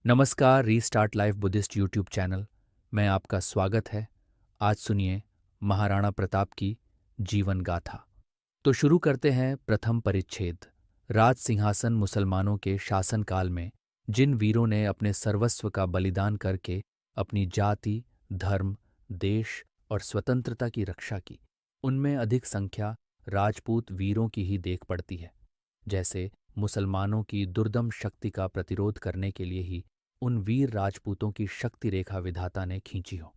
नमस्कार restart life Buddhist YouTube channel में आपका स्वागत है। आज सुनिए महाराणा प्रताप की जीवन गाथा। तो शुरू करते हैं प्रथम परिच्छेद। राज सिंहासन मुसलमानों के शासनकाल में जिन वीरों ने अपने सर्वस्व का बलिदान करके अपनी जाति, धर्म, देश और स्वतंत्रता की रक्षा की, उनमें अधिक संख्या राजपूत वीरों की ही देख पड़ती है। जैसे मुसलमानों की दुर्दम शक्ति का प्रतिरोध करने के लिए ही उन वीर राजपूतों की शक्ति रेखा विधाता ने खींची हो।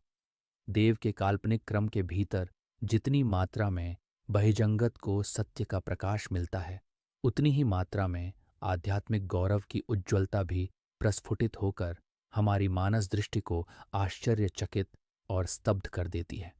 देव के काल्पनिक क्रम के भीतर जितनी मात्रा में बहिजंगत को सत्य का प्रकाश मिलता है, उतनी ही मात्रा में आध्यात्मिक गौरव की उज्ज्वलता भी प्रस्फुटित होकर हमारी मानस दृष्टि को आश्चर्यचकित और स्तब्ध कर देती है।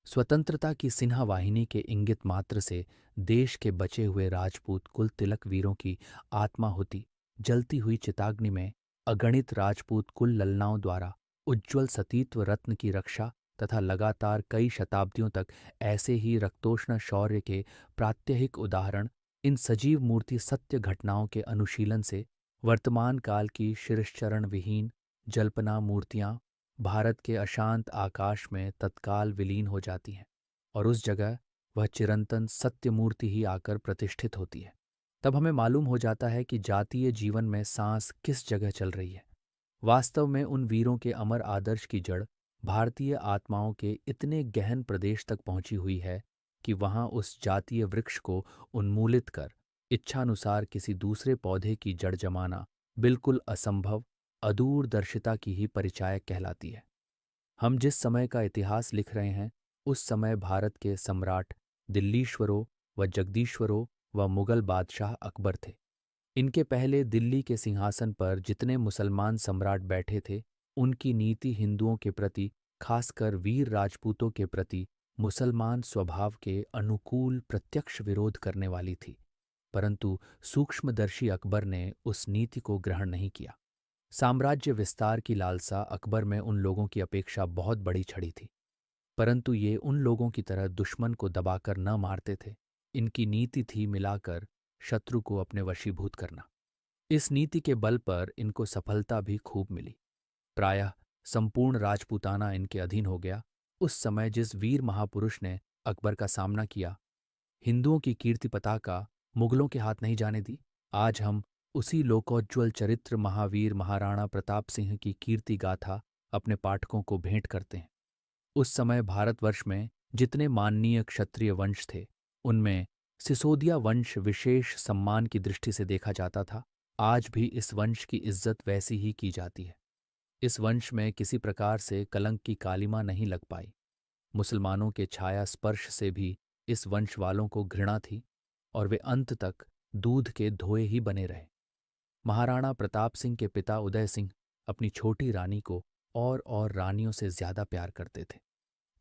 स्वतंत्रता की सिन्हा वाहिनी के इंगित मात्र से देश के बचे हुए राजपूत कुल तिलक वीरों की आत्माहुति जलती हुई चिताग्नि में अगणित राजपूत कुल ललनाओं द्वारा उज्ज्वल सतीत्व रत्न की रक्षा तथा लगातार कई शताब्दियों तक ऐसे ही रक्तोष्ण शौर्य के प्रात्यहिक उदाहरण इन सजीव मूर्ति सत्य घटनाओं के अनुशीलन से वर्तमान काल की शिरश्चरण विहीन जल्पना मूर्तियां भारत के अशांत आकाश में तत्काल विलीन हो जाती हैं और उस जगह वह चिरंतन सत्य मूर्ति ही आकर प्रतिष्ठित होती है। तब हमें मालूम हो जाता है कि जातीय जीवन में सांस किस जगह चल रही है। वास्तव में उन वीरों के अमर आदर्श की जड़ भारतीय आत्माओं के इतने गहन प्रदेश तक पहुंची हुई है कि वहां उस जातीय वृक्ष को उन्मूलित कर इच्छानुसार किसी दूसरे पौधे की जड़ जमाना बिल्कुल असंभव, अदूरदर्शिता की ही परिचायक कहलाती है। हम जिस समय का इतिहास लिख रहे हैं, उस समय भारत के सम्राट दिल्लीश्वरों व जगदीश्वरों व मुगल बादशाह अकबर थे। इनके पहले दिल्ली के सिंहासन पर जितने मुसलमान सम्राट बैठे थे, उनकी नीति हिंदुओं के प्रति, खासकर वीर राजपूतों के प्रति मुसलमान स्वभाव के अनुकूल प्रत्यक्ष विरोध करने वाली थी। परंतु सूक्ष्मदर्शी अकबर ने उस नीति को ग्रहण नहीं किया। साम्राज्य विस्तार की लालसा अकबर में उन लोगों की अपेक्षा बहुत बड़ी छड़ी थी, परंतु ये उन लोगों की तरह दुश्मन को दबाकर न मारते थे। इनकी नीति थी मिलाकर शत्रु को अपने वशीभूत करना। इस नीति के बल पर इनको सफलता भी खूब मिली। प्रायः संपूर्ण राजपूताना इनके अधीन हो गया। उस समय जिस वीर महापुरुष ने अकबर का सामना किया, हिंदुओं की कीर्ति पताका मुगलों के हाथ नहीं जाने दी। आज हम उसी लोकोज्ज्वल चरित्र महावीर महाराणा प्रताप सिंह की कीर्ति गाथा अपने पाठकों को भेंट करते हैं। उस समय भारतवर्ष में जितने माननीय क्षत्रिय वंश थे, उनमें सिसोदिया वंश विशेष सम्मान की दृष्टि से देखा जाता था। आज भी इस वंश की इज्जत वैसी ही की जाती है। इस वंश में किसी प्रकार से कलंक की कालिमा नहीं लग पाई। मुसलमानों के छाया स्पर्श से भी इस वंश वालों को घृणा थी और वे अंत तक दूध के धोए ही बने रहे। महाराणा प्रताप सिंह के पिता उदय सिंह अपनी छोटी रानी को और रानियों से ज्यादा प्यार करते थे।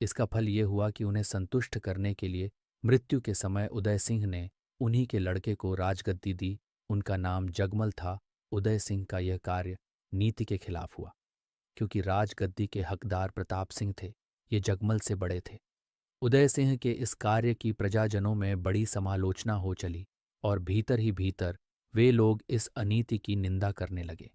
इसका फल ये हुआ कि उन्हें संतुष्ट करने के लिए मृत्यु के समय उदय सिंह ने उन्हीं के लड़के को राजगद्दी दी। उनका नाम जगमल था। उदय सिंह का यह कार्य नीति के खिलाफ हुआ, क्योंकि राजगद्दी के हकदार प्रताप सिंह थे, ये जगमल से बड़े थे। उदय सिंह के इस कार्य की प्रजाजनों में बड़ी समालोचना हो चली और भीतर ही भीतर वे लोग इस अनीति की निंदा करने लगे।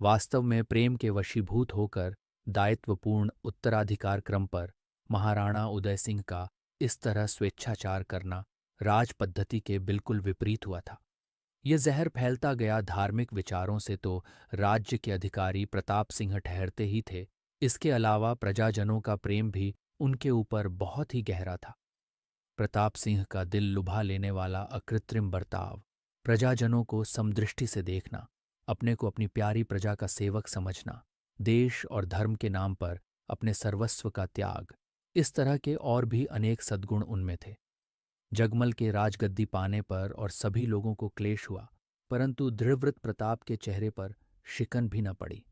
वास्तव में प्रेम के वशीभूत होकर दायित्वपूर्ण उत्तराधिकार क्रम पर महाराणा उदय सिंह का इस तरह स्वेच्छाचार करना राज पद्धति के बिल्कुल विपरीत हुआ था। यह जहर फैलता गया धार्मिक विचारों से तो राज्य के अधिकारी प्रताप सिंह ठहरते ही थे, इसके अलावा प्रजाजनों का प्रेम भी उनके ऊपर बहुत ही गहरा था। प्रताप सिंह का दिल लुभा लेने वाला अकृत्रिम बर्ताव, प्रजाजनों को समदृष्टि से देखना, अपने को अपनी प्यारी प्रजा का सेवक समझना, देश और धर्म के नाम पर अपने सर्वस्व का त्याग, इस तरह के और भी अनेक सद्गुण उनमें थे। जगमल के राजगद्दी पाने पर और सभी लोगों को क्लेश हुआ, परंतु दृढ़व्रत प्रताप के चेहरे पर शिकन भी न पड़ी।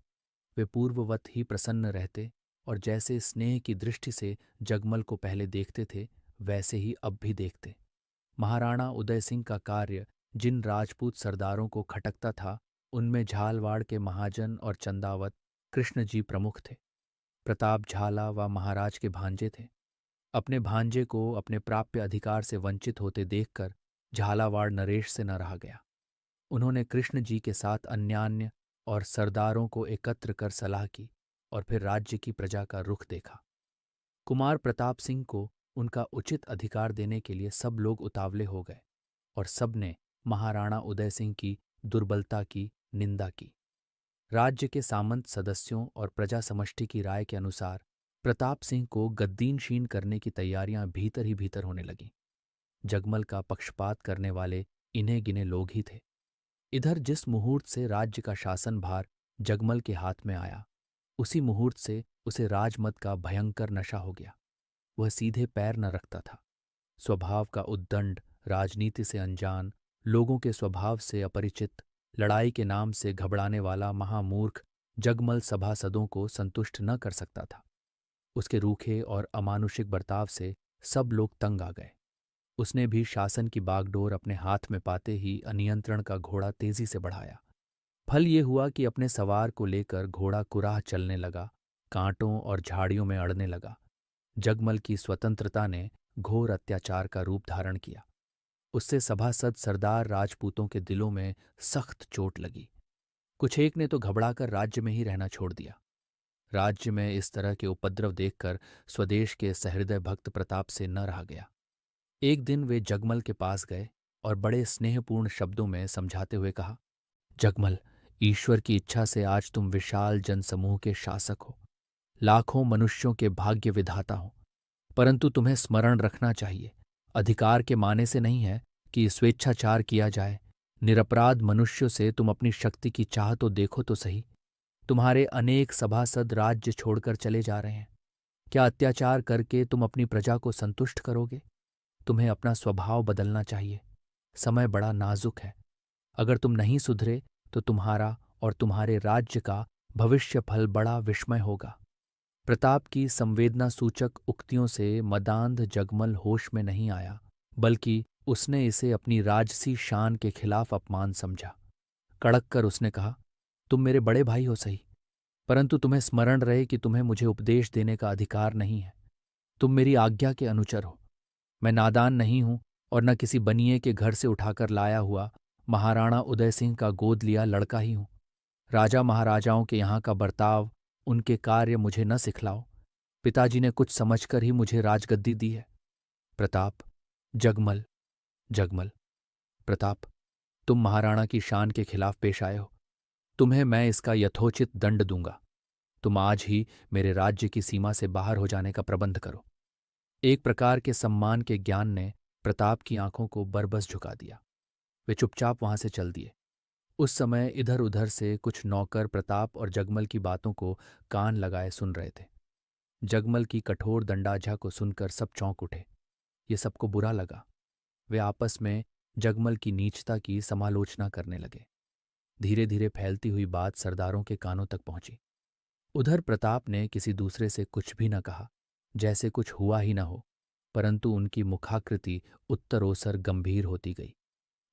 वे पूर्ववत ही प्रसन्न रहते और जैसे स्नेह की दृष्टि से जगमल को पहले देखते थे, वैसे ही अब भी देखते। महाराणा उदय सिंह का कार्य जिन राजपूत सरदारों को खटकता था, उनमें झालवाड़ के महाजन और चंदावत कृष्ण जी प्रमुख थे। प्रताप झाला व महाराज के भांजे थे। अपने भांजे को अपने प्राप्य अधिकार से वंचित होते देखकर झालावाड़ नरेश से न रहा गया। उन्होंने कृष्ण जी के साथ अन्यान्य और सरदारों को एकत्र कर सलाह की और फिर राज्य की प्रजा का रुख देखा। कुमार प्रताप सिंह को उनका उचित अधिकार देने के लिए सब लोग उतावले हो गए और सबने महाराणा उदय सिंह की दुर्बलता की निंदा की। राज्य के सामंत सदस्यों और प्रजा समष्टि की राय के अनुसार प्रताप सिंह को गद्दीनशीन करने की तैयारियां भीतर ही भीतर होने लगीं। जगमल का पक्षपात करने वाले इन्हें गिने लोग ही थे। इधर जिस मुहूर्त से राज्य का शासन भार जगमल के हाथ में आया, उसी मुहूर्त से उसे राजमद का भयंकर नशा हो गया। वह सीधे पैर न रखता था। स्वभाव का उद्दंड, राजनीति से अनजान, लोगों के स्वभाव से अपरिचित, लड़ाई के नाम से घबराने वाला महामूर्ख जगमल सभासदों को संतुष्ट न कर सकता था। उसके रूखे और अमानुषिक बर्ताव से सब लोग तंग आ गए। उसने भी शासन की बागडोर अपने हाथ में पाते ही अनियंत्रण का घोड़ा तेजी से बढ़ाया। फल ये हुआ कि अपने सवार को लेकर घोड़ा कुराह चलने लगा, कांटों और झाड़ियों में अड़ने लगा। जगमल की स्वतंत्रता ने घोर अत्याचार का रूप धारण किया। उससे सभासद सरदार राजपूतों के दिलों में सख्त चोट लगी। कुछ एक ने तो घबराकर राज्य में ही रहना छोड़ दिया। राज्य में इस तरह के उपद्रव देखकर स्वदेश के सहृदय भक्त प्रताप से न रहा गया। एक दिन वे जगमल के पास गए और बड़े स्नेहपूर्ण शब्दों में समझाते हुए कहा, जगमल, ईश्वर की इच्छा से आज तुम विशाल जनसमूह के शासक हो, लाखों मनुष्यों के भाग्य विधाता हो, परंतु तुम्हें स्मरण रखना चाहिए, अधिकार के माने से नहीं है कि स्वेच्छाचार किया जाए। निरपराध मनुष्यों से तुम अपनी शक्ति की चाह तो देखो तो सही। तुम्हारे अनेक सभासद राज्य छोड़कर चले जा रहे हैं। क्या अत्याचार करके तुम अपनी प्रजा को संतुष्ट करोगे? तुम्हें अपना स्वभाव बदलना चाहिए। समय बड़ा नाजुक है। अगर तुम नहीं सुधरे तो तुम्हारा और तुम्हारे राज्य का भविष्य फल बड़ा विस्मय होगा। प्रताप की संवेदना सूचक उक्तियों से मदांध जगमल होश में नहीं आया, बल्कि उसने इसे अपनी राजसी शान के खिलाफ अपमान समझा। कड़क कर उसने कहा, तुम मेरे बड़े भाई हो सही, परंतु तुम्हें स्मरण रहे कि तुम्हें मुझे उपदेश देने का अधिकार नहीं है। तुम मेरी आज्ञा के अनुचर हो। मैं नादान नहीं हूं और न किसी बनिए के घर से उठाकर लाया हुआ महाराणा उदय सिंह का गोद लिया लड़का ही हूं। राजा महाराजाओं के यहाँ का बर्ताव, उनके कार्य मुझे न सिखलाओ। पिताजी ने कुछ समझकर ही मुझे राजगद्दी दी है। प्रताप, जगमल, जगमल, प्रताप, तुम महाराणा की शान के खिलाफ पेश आए हो। तुम्हें मैं इसका यथोचित दंड दूंगा। तुम आज ही मेरे राज्य की सीमा से बाहर हो जाने का प्रबंध करो। एक प्रकार के सम्मान के ज्ञान ने प्रताप की आंखों को बरबस झुका दिया। वे चुपचाप वहां से चल दिए। उस समय इधर उधर से कुछ नौकर प्रताप और जगमल की बातों को कान लगाए सुन रहे थे। जगमल की कठोर दंडाज्ञा को सुनकर सब चौंक उठे। ये सबको बुरा लगा। वे आपस में जगमल की नीचता की समालोचना करने लगे। धीरे धीरे फैलती हुई बात सरदारों के कानों तक पहुंची। उधर प्रताप ने किसी दूसरे से कुछ भी न कहा, जैसे कुछ हुआ ही न हो, परंतु उनकी मुखाकृति उत्तरोत्तर गंभीर होती गई,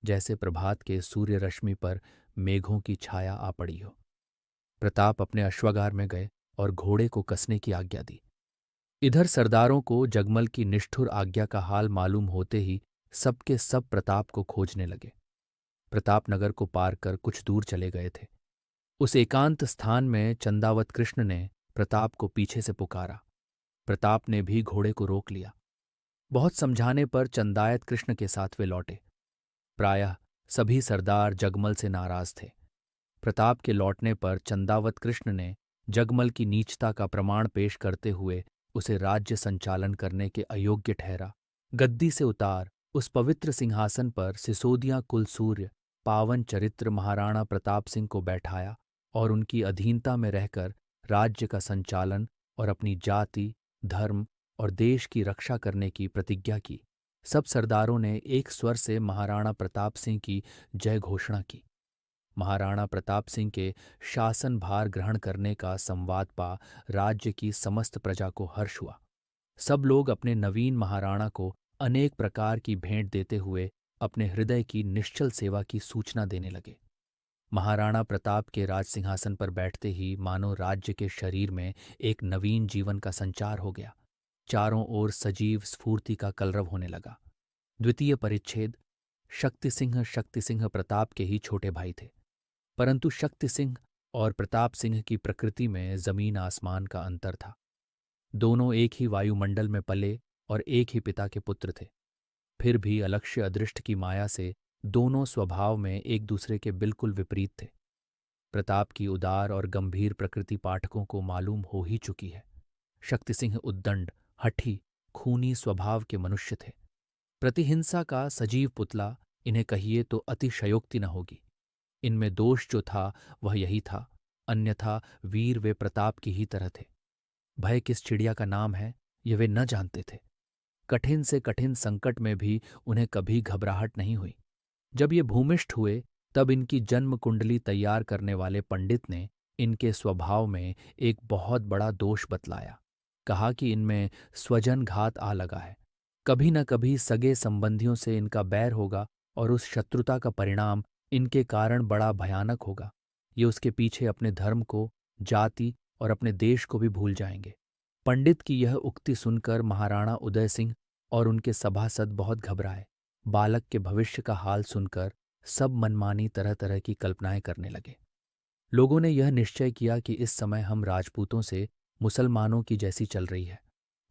जैसे प्रभात के सूर्य रश्मि पर मेघों की छाया आ पड़ी हो। प्रताप अपने अश्वागार में गए और घोड़े को कसने की आज्ञा दी। इधर सरदारों को जगमल की निष्ठुर आज्ञा का हाल मालूम होते ही सबके सब प्रताप को खोजने लगे। प्रताप नगर को पार कर कुछ दूर चले गए थे। उस एकांत स्थान में चंदावत कृष्ण ने प्रताप को पीछे से पुकारा। प्रताप ने भी घोड़े को रोक लिया। बहुत समझाने पर चंदायत कृष्ण के साथ वे लौटे। प्रायः सभी सरदार जगमल से नाराज थे। प्रताप के लौटने पर चंदावत कृष्ण ने जगमल की नीचता का प्रमाण पेश करते हुए उसे राज्य संचालन करने के अयोग्य ठहरा। गद्दी से उतार उस पवित्र सिंहासन पर सिसोदिया कुल सूर्य पावन चरित्र महाराणा प्रताप सिंह को बैठाया और उनकी अधीनता में रहकर राज्य का संचालन और अपनी जाति, धर्म और देश की रक्षा करने की प्रतिज्ञा की। सब सरदारों ने एक स्वर से महाराणा प्रताप सिंह की जय घोषणा की। महाराणा प्रताप सिंह के शासन भार ग्रहण करने का संवाद पा राज्य की समस्त प्रजा को हर्ष हुआ। सब लोग अपने नवीन महाराणा को अनेक प्रकार की भेंट देते हुए अपने हृदय की निश्चल सेवा की सूचना देने लगे। महाराणा प्रताप के राज सिंहासन पर बैठते ही मानो राज्य के शरीर में एक नवीन जीवन का संचार हो गया। चारों ओर सजीव स्फूर्ति का कलरव होने लगा। द्वितीय परिच्छेद। शक्ति सिंह प्रताप के ही छोटे भाई थे, परंतु शक्ति सिंह और प्रताप सिंह की प्रकृति में जमीन आसमान का अंतर था। दोनों एक ही वायुमंडल में पले और एक ही पिता के पुत्र थे। फिर भी अलक्ष्य अदृष्ट की माया से दोनों स्वभाव में एक दूसरे के बिल्कुल विपरीत थे। प्रताप की उदार और गंभीर प्रकृति पाठकों को मालूम हो ही चुकी है। शक्ति सिंह उद्दंड, हठी, खूनी स्वभाव के मनुष्य थे। प्रतिहिंसा का सजीव पुतला इन्हें कहिए तो अतिशयोक्ति न होगी। इनमें दोष जो था वह यही था, अन्यथा वीर वे प्रताप की ही तरह थे। भय किस चिड़िया का नाम है यह वे न जानते थे। कठिन से कठिन संकट में भी उन्हें कभी घबराहट नहीं हुई। जब ये भूमिष्ठ हुए तब इनकी जन्म कुंडली तैयार करने वाले पंडित ने इनके स्वभाव में एक बहुत बड़ा दोष बतलाया। कहा कि इनमें स्वजन घात आ लगा है। कभी न कभी सगे संबंधियों से इनका बैर होगा और उस शत्रुता का परिणाम इनके कारण बड़ा भयानक होगा। ये उसके पीछे अपने धर्म को, जाति और अपने देश को भी भूल जाएंगे। पंडित की यह उक्ति सुनकर महाराणा उदय सिंह और उनके सभासद बहुत घबराए। बालक के भविष्य का हाल सुनकर सब मनमानी तरह तरह की कल्पनाएं करने लगे। लोगों ने यह निश्चय किया कि इस समय हम राजपूतों से मुसलमानों की जैसी चल रही है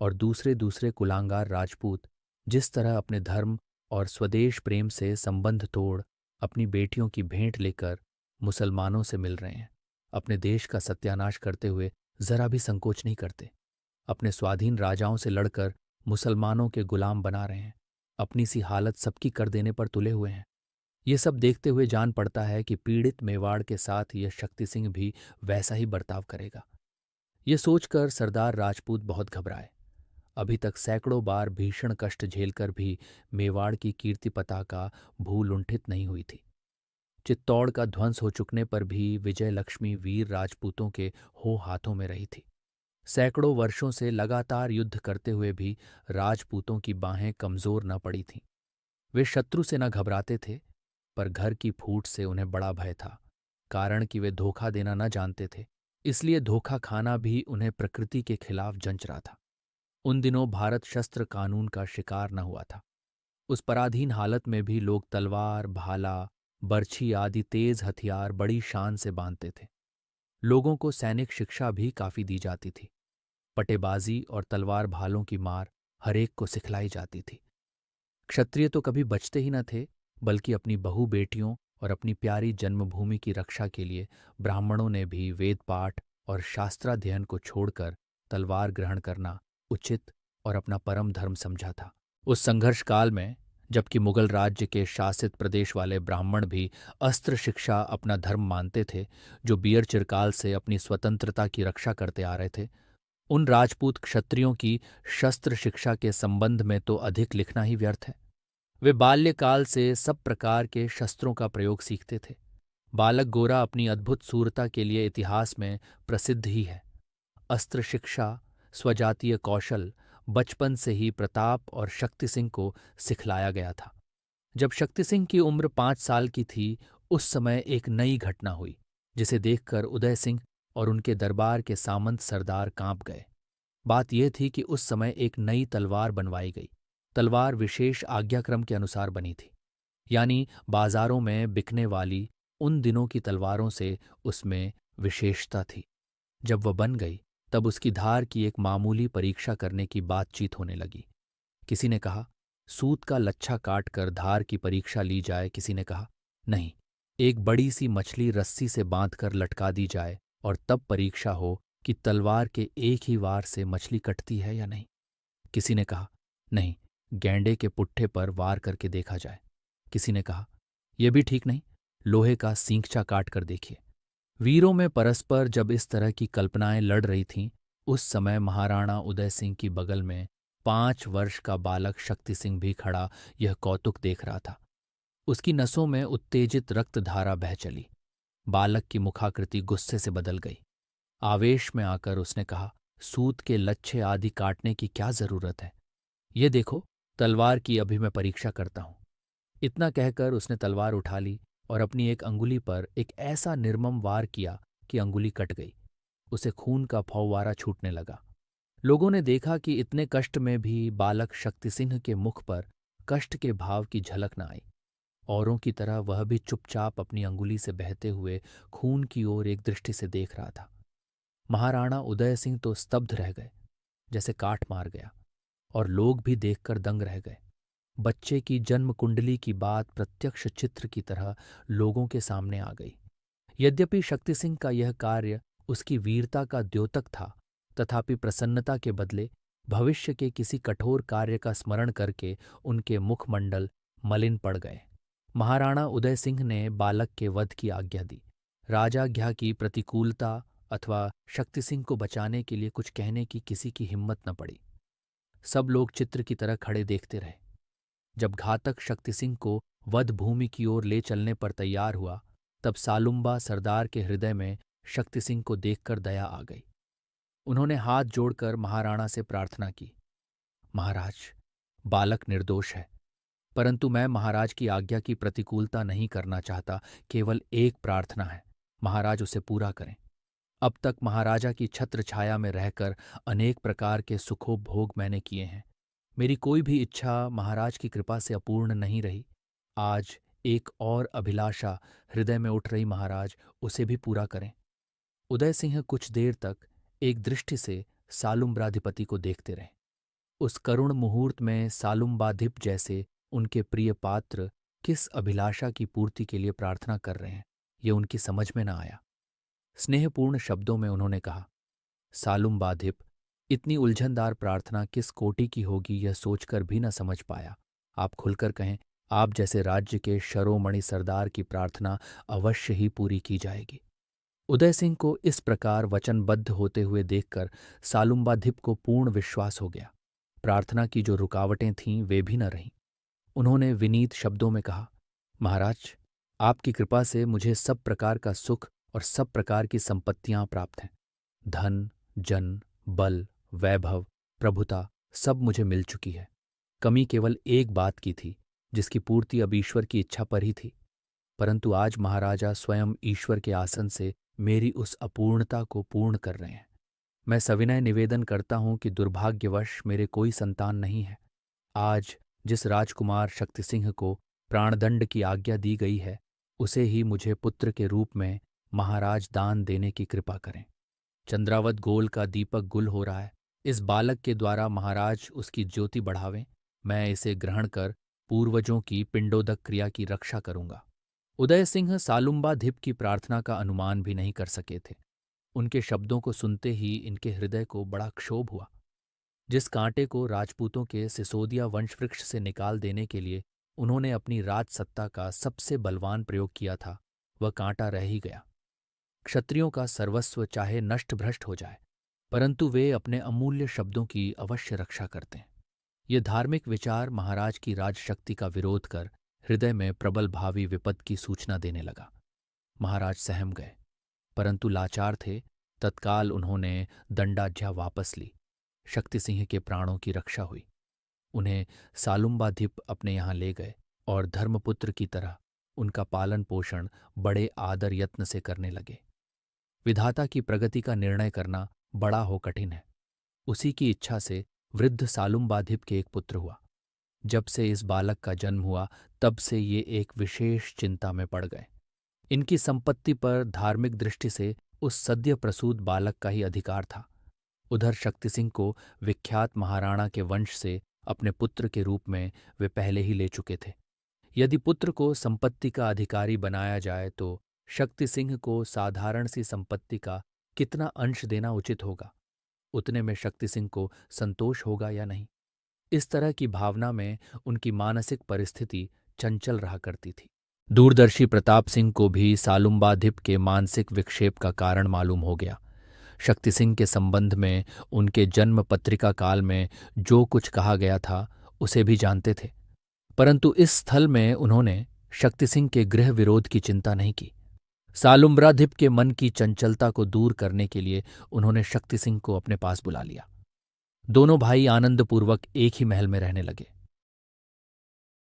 और दूसरे दूसरे कुलांगार राजपूत जिस तरह अपने धर्म और स्वदेश प्रेम से संबंध तोड़ अपनी बेटियों की भेंट लेकर मुसलमानों से मिल रहे हैं, अपने देश का सत्यानाश करते हुए जरा भी संकोच नहीं करते, अपने स्वाधीन राजाओं से लड़कर मुसलमानों के गुलाम बना रहे हैं, अपनी सी हालत सबकी कर देने पर तुले हुए हैं। ये सब देखते हुए जान पड़ता है कि पीड़ित मेवाड़ के साथ यह शक्ति सिंह भी वैसा ही बर्ताव करेगा। ये सोचकर सरदार राजपूत बहुत घबराए। अभी तक सैकड़ों बार भीषण कष्ट झेलकर भी मेवाड़ की कीर्ति पताका भूलुंठित नहीं हुई थी। चित्तौड़ का ध्वंस हो चुकने पर भी विजय लक्ष्मी वीर राजपूतों के हो हाथों में रही थी। सैकड़ों वर्षों से लगातार युद्ध करते हुए भी राजपूतों की बाहें कमजोर न पड़ी थीं। वे शत्रु से न घबराते थे, पर घर की फूट से उन्हें बड़ा भय था। कारण कि वे धोखा देना न जानते थे, इसलिए धोखा खाना भी उन्हें प्रकृति के खिलाफ जंच रहा था। उन दिनों भारत शस्त्र कानून का शिकार न हुआ था। उस पराधीन हालत में भी लोग तलवार, भाला, बर्छी आदि तेज हथियार बड़ी शान से बांधते थे। लोगों को सैनिक शिक्षा भी काफी दी जाती थी। पटेबाजी और तलवार भालों की मार हरेक को सिखलाई जाती थी। क्षत्रिय तो कभी बचते ही न थे, बल्कि अपनी बहू बेटियों और अपनी प्यारी जन्मभूमि की रक्षा के लिए ब्राह्मणों ने भी वेद पाठ और शास्त्राध्ययन को छोड़कर तलवार ग्रहण करना उचित और अपना परम धर्म समझा था। उस संघर्ष काल में जबकि मुगल राज्य के शासित प्रदेश वाले ब्राह्मण भी अस्त्र शिक्षा अपना धर्म मानते थे, जो बियर चिरकाल से अपनी स्वतंत्रता की रक्षा करते आ रहे थे, उन राजपूत क्षत्रियों की शस्त्र शिक्षा के संबंध में तो अधिक लिखना ही व्यर्थ है। वे बाल्यकाल से सब प्रकार के शस्त्रों का प्रयोग सीखते थे। बालक गोरा अपनी अद्भुत सूरता के लिए इतिहास में प्रसिद्ध ही है। अस्त्र शिक्षा, स्वजातीय कौशल बचपन से ही प्रताप और शक्ति सिंह को सिखलाया गया था। जब शक्ति सिंह की उम्र 5 साल की थी, उस समय एक नई घटना हुई, जिसे देखकर उदय सिंह और उनके दरबार के सामंत सरदार कांप गए। बात यह थी कि उस समय एक नई तलवार बनवाई गई। तलवार विशेष आज्ञाक्रम के अनुसार बनी थी, यानी बाजारों में बिकने वाली उन दिनों की तलवारों से उसमें विशेषता थी। जब वह बन गई तब उसकी धार की एक मामूली परीक्षा करने की बातचीत होने लगी। किसी ने कहा सूत का लच्छा काट कर धार की परीक्षा ली जाए। किसी ने कहा नहीं, एक बड़ी सी मछली रस्सी से बांधकर लटका दी जाए और तब परीक्षा हो कि तलवार के एक ही वार से मछली कटती है या नहीं। किसी ने कहा नहीं, गैंडे के पुट्ठे पर वार करके देखा जाए। किसी ने कहा यह भी ठीक नहीं, लोहे का सींगचा काट कर देखिए। वीरों में परस्पर जब इस तरह की कल्पनाएं लड़ रही थीं, उस समय महाराणा उदय सिंह की बगल में 5 वर्ष का बालक शक्ति सिंह भी खड़ा यह कौतुक देख रहा था। उसकी नसों में उत्तेजित रक्तधारा बह चली। बालक की मुखाकृति गुस्से से बदल गई। आवेश में आकर उसने कहा सूत के लच्छे आदि काटने की क्या जरूरत है, ये देखो तलवार की अभी मैं परीक्षा करता हूं। इतना कहकर उसने तलवार उठा ली और अपनी एक अंगुली पर एक ऐसा निर्मम वार किया कि अंगुली कट गई। उसे खून का फौवारा छूटने लगा। लोगों ने देखा कि इतने कष्ट में भी बालक शक्ति सिंह के मुख पर कष्ट के भाव की झलक न आई। औरों की तरह वह भी चुपचाप अपनी अंगुली से बहते हुए खून की ओर एक दृष्टि से देख रहा था। महाराणा उदय सिंह तो स्तब्ध रह गए, जैसे काट मार गया, और लोग भी देखकर दंग रह गए। बच्चे की जन्म कुंडली की बात प्रत्यक्ष चित्र की तरह लोगों के सामने आ गई। यद्यपि शक्ति सिंह का यह कार्य उसकी वीरता का द्योतक था, तथापि प्रसन्नता के बदले भविष्य के किसी कठोर कार्य का स्मरण करके उनके मुखमंडल मलिन पड़ गए। महाराणा उदय सिंह ने बालक के वध की आज्ञा दी। राजाज्ञा की प्रतिकूलता अथवा शक्ति सिंह को बचाने के लिए कुछ कहने की किसी की हिम्मत न पड़ी। सब लोग चित्र की तरह खड़े देखते रहे। जब घातक शक्ति सिंह को वध भूमि की ओर ले चलने पर तैयार हुआ, तब सालुम्बा सरदार के हृदय में शक्ति सिंह को देखकर दया आ गई। उन्होंने हाथ जोड़कर महाराणा से प्रार्थना की, महाराज, बालक निर्दोष है, परंतु मैं महाराज की आज्ञा की प्रतिकूलता नहीं करना चाहता। केवल एक प्रार्थना है, महाराज उसे पूरा करें। अब तक महाराजा की छत्र छाया में रहकर अनेक प्रकार के सुखोपभोग मैंने किए हैं। मेरी कोई भी इच्छा महाराज की कृपा से अपूर्ण नहीं रही। आज एक और अभिलाषा हृदय में उठ रही, महाराज, उसे भी पूरा करें। उदय सिंह कुछ देर तक एक दृष्टि से सालुम्ब्राधिपति को देखते रहे। उस करुण मुहूर्त में सालुम्बाधिप जैसे उनके प्रिय पात्र किस अभिलाषा की पूर्ति के लिए प्रार्थना कर रहे हैं, ये उनकी समझ में न आया। स्नेहपूर्ण शब्दों में उन्होंने कहा, सालुम्बाधिप, इतनी उलझनदार प्रार्थना किस कोटि की होगी यह सोचकर भी न समझ पाया। आप खुलकर कहें, आप जैसे राज्य के शरोमणि सरदार की प्रार्थना अवश्य ही पूरी की जाएगी। उदय सिंह को इस प्रकार वचनबद्ध होते हुए देखकर सालुम्बाधिप को पूर्ण विश्वास हो गया। प्रार्थना की जो रुकावटें थीं वे भी न रहीं। उन्होंने विनीत शब्दों में कहा, महाराज, आपकी कृपा से मुझे सब प्रकार का सुख और सब प्रकार की संपत्तियां प्राप्त हैं। धन, जन, बल, वैभव, प्रभुता सब मुझे मिल चुकी है। कमी केवल एक बात की थी, जिसकी पूर्ति अब ईश्वर की इच्छा पर ही थी। परंतु आज महाराजा स्वयं ईश्वर के आसन से मेरी उस अपूर्णता को पूर्ण कर रहे हैं। मैं सविनय निवेदन करता हूं कि दुर्भाग्यवश मेरे कोई संतान नहीं है। आज जिस राजकुमार शक्ति सिंह को प्राणदंड की आज्ञा दी गई है, उसे ही मुझे पुत्र के रूप में महाराज दान देने की कृपा करें। चंद्रावत गोल का दीपक गुल हो रहा है। इस बालक के द्वारा महाराज उसकी ज्योति बढ़ावें। मैं इसे ग्रहण कर पूर्वजों की पिंडोदक क्रिया की रक्षा करूंगा। उदय सिंह सालुम्बाधिप की प्रार्थना का अनुमान भी नहीं कर सके थे। उनके शब्दों को सुनते ही इनके हृदय को बड़ा क्षोभ हुआ। जिस कांटे को राजपूतों के सिसोदिया वंशवृक्ष से निकाल देने के लिए उन्होंने अपनी राजसत्ता का सबसे बलवान प्रयोग किया था, वह कांटा रह ही गया। क्षत्रियों का सर्वस्व चाहे नष्ट भ्रष्ट हो जाए, परंतु वे अपने अमूल्य शब्दों की अवश्य रक्षा करते हैं। ये धार्मिक विचार महाराज की राजशक्ति का विरोध कर हृदय में प्रबल भावी विपद की सूचना देने लगा। महाराज सहम गए, परंतु लाचार थे। तत्काल उन्होंने दंडाज्ञा वापस ली। शक्ति सिंह के प्राणों की रक्षा हुई। उन्हें सालुम्बाधिप अपने यहाँ ले गए और धर्मपुत्र की तरह उनका पालन पोषण बड़े आदर यत्न से करने लगे। विधाता की प्रगति का निर्णय करना बड़ा हो कठिन है। उसी की इच्छा से वृद्ध सालुम्बाधिप के एक पुत्र हुआ। जब से इस बालक का जन्म हुआ, तब से ये एक विशेष चिंता में पड़ गए। इनकी संपत्ति पर धार्मिक दृष्टि से उस सद्य प्रसूत बालक का ही अधिकार था। उधर शक्ति सिंह को विख्यात महाराणा के वंश से अपने पुत्र के रूप में वे पहले ही ले चुके थे। यदि पुत्र को संपत्ति का अधिकारी बनाया जाए तो शक्ति सिंह को साधारण सी संपत्ति का कितना अंश देना उचित होगा, उतने में शक्ति सिंह को संतोष होगा या नहीं। इस तरह की भावना में उनकी मानसिक परिस्थिति चंचल रहा करती थी। दूरदर्शी प्रताप सिंह को भी सालुम्बाधिप के मानसिक विक्षेप का कारण मालूम हो गया। शक्ति सिंह के संबंध में उनके जन्म पत्रिका काल में जो कुछ कहा गया था उसे भी जानते थे, परंतु इस स्थल में उन्होंने शक्ति सिंह के गृह विरोध की चिंता नहीं की। सालुम्ब्राधिप के मन की चंचलता को दूर करने के लिए उन्होंने शक्ति सिंह को अपने पास बुला लिया। दोनों भाई आनंदपूर्वक एक ही महल में रहने लगे।